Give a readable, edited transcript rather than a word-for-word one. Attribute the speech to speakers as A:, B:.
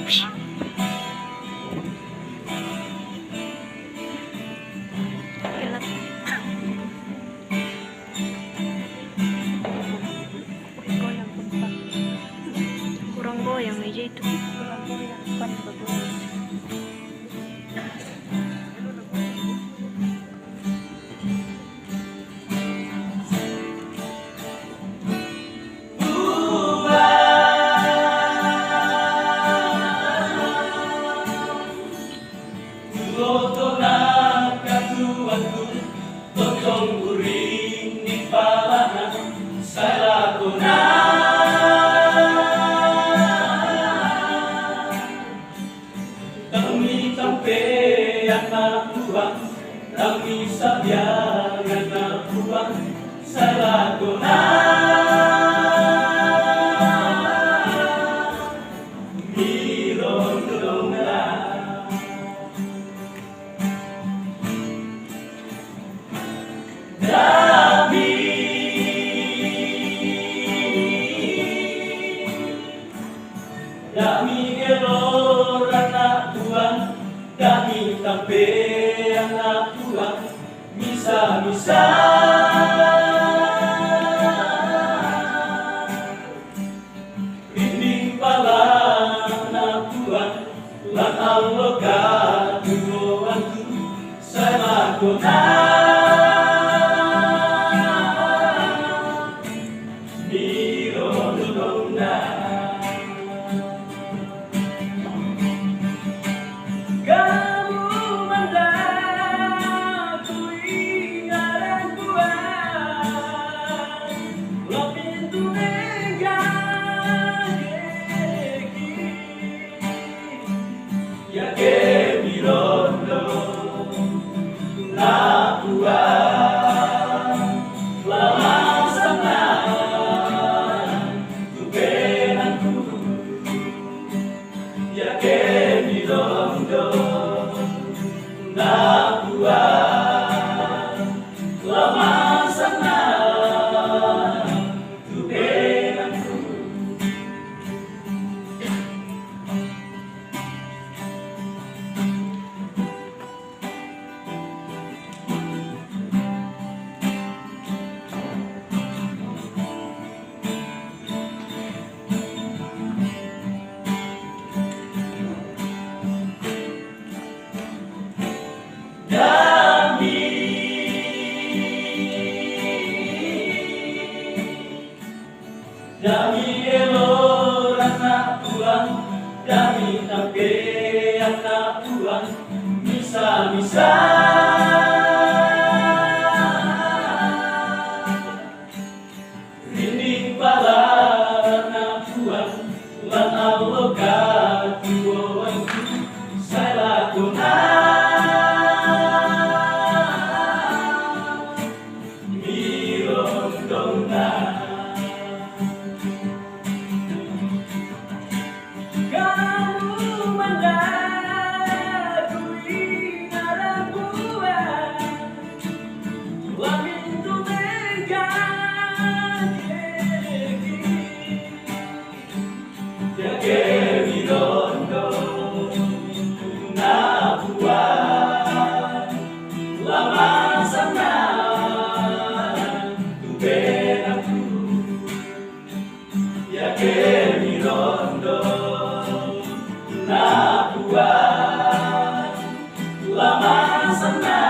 A: Kurang goyang aja itu.
B: Kami sabiangan nakuan sa Laguna. Mirondong na dami dami eloran nakuan, dami tampe misa-misa rinding pala na Tuhan lan ang logat turuanku sa Laguna. Mirondong na dami eloran na Tuhan, dami tampean na Tuhan, misa-misa rinding pala na Tuhan lan ang logat turuanku sa Laguna. Mirondong na Mirondong na buwan lama sana.